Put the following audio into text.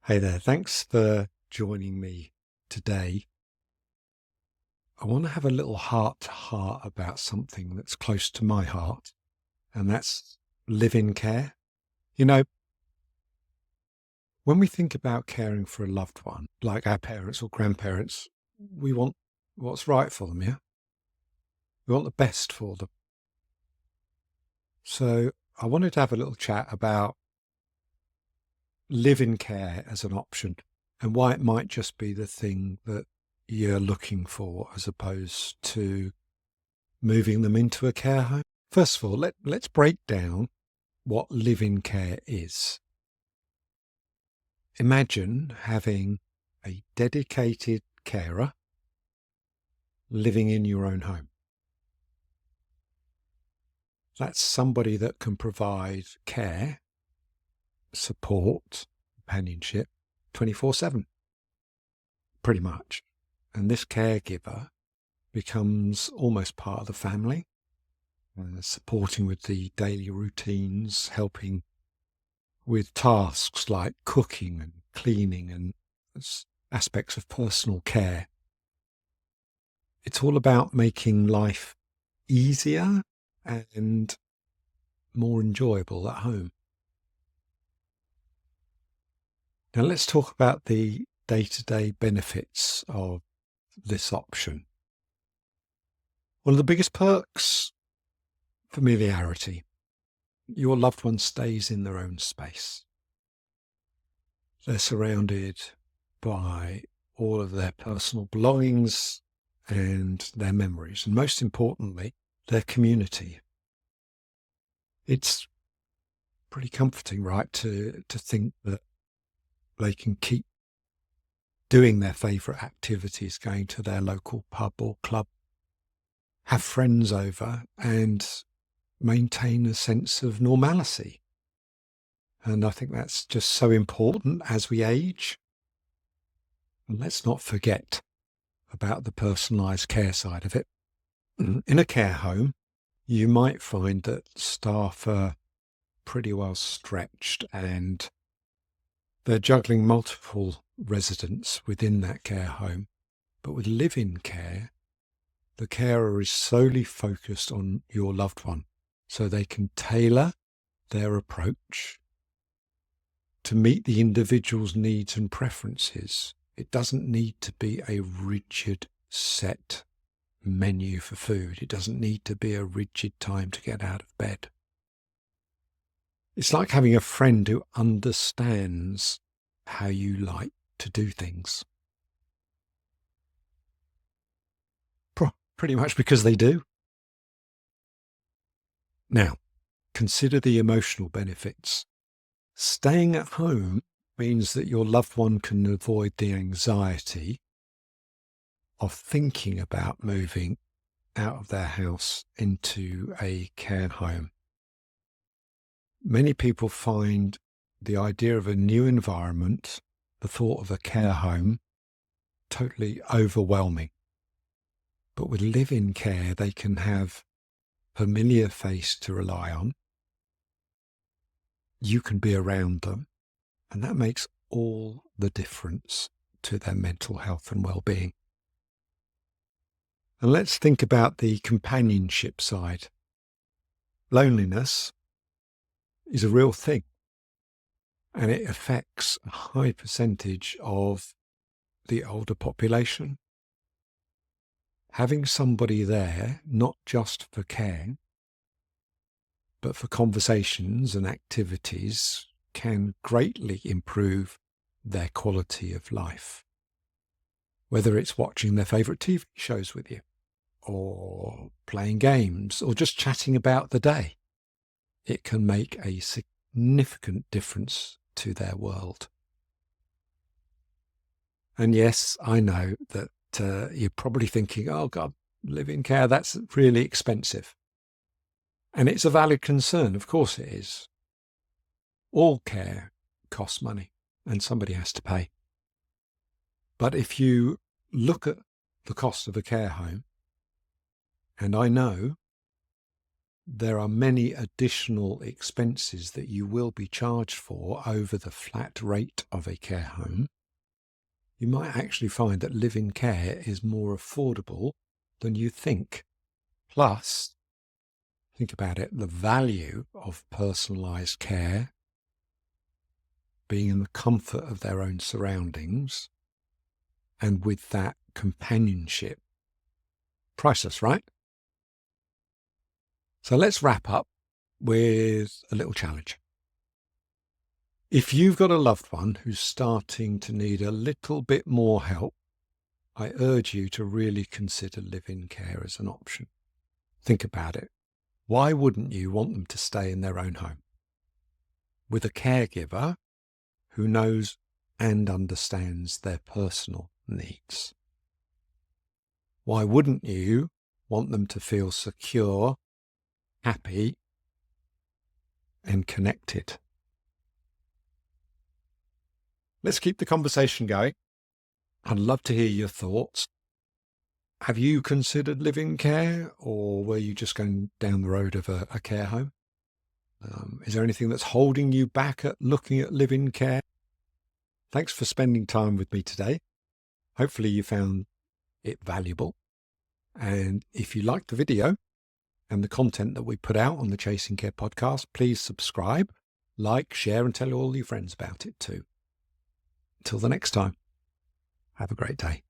Hey there, thanks for joining me today. I want to have a little heart to heart about something that's close to my heart, and that's live-in care. You know, when we think about caring for a loved one, like our parents or grandparents, we want what's right for them, yeah? We want the best for them. So I wanted to have a little chat about live-in care as an option and why it might just be the thing that you're looking for as opposed to moving them into a care home. First of all, let's break down what live-in care is. Imagine having a dedicated carer living in your own home. That's somebody that can provide care, support, companionship 24/7, pretty much. And this caregiver becomes almost part of the family, supporting with the daily routines, helping with tasks like cooking and cleaning and aspects of personal care. It's all about making life easier and more enjoyable at home. Now let's talk about the day-to-day benefits of this option. One of the biggest perks, familiarity. Your loved one stays in their own space. They're surrounded by all of their personal belongings and their memories, and most importantly, their community. It's pretty comforting, right, to think that they can keep doing their favourite activities, going to their local pub or club, have friends over, and maintain a sense of normalcy. And I think that's just so important as we age. And let's not forget about the personalised care side of it. In a care home, you might find that staff are pretty well stretched and they're juggling multiple residents within that care home. But with live-in care, the carer is solely focused on your loved one, so they can tailor their approach to meet the individual's needs and preferences. It doesn't need to be a rigid set menu for food. It doesn't need to be a rigid time to get out of bed. It's like having a friend who understands how you like to do things. Pretty much because they do. Now, consider the emotional benefits. Staying at home means that your loved one can avoid the anxiety of thinking about moving out of their house into a care home. Many people find the idea of a new environment, the thought of a care home, totally overwhelming. But with live-in care, they can have a familiar face to rely on. You can be around them, and that makes all the difference to their mental health and well-being. And let's think about the companionship side. Loneliness is a real thing, and it affects a high percentage of the older population. Having somebody there, not just for care, but for conversations and activities, can greatly improve their quality of life. Whether it's watching their favourite TV shows with you, or playing games, or just chatting about the day, it can make a significant difference to their world. And yes, I know that you're probably thinking, oh God, live-in care, that's really expensive. And it's a valid concern, of course it is. All care costs money, and somebody has to pay. But if you look at the cost of a care home, and I know there are many additional expenses that you will be charged for over the flat rate of a care home, you might actually find that live-in care is more affordable than you think. Plus, think about it, the value of personalised care, being in the comfort of their own surroundings, and with that companionship. Priceless, right? So let's wrap up with a little challenge. If you've got a loved one who's starting to need a little bit more help, I urge you to really consider live-in care as an option. Think about it. Why wouldn't you want them to stay in their own home with a caregiver who knows and understands their personal needs? Why wouldn't you want them to feel secure, happy, and connected? Let's keep the conversation going. I'd love to hear your thoughts. Have you considered live-in care, or were you just going down the road of a care home? Is there anything that's holding you back at looking at live-in care? Thanks for spending time with me today. Hopefully you found it valuable. And if you liked the video and the content that we put out on the Chasing Care podcast, please subscribe, like, share, and tell all your friends about it too. Until the next time, have a great day.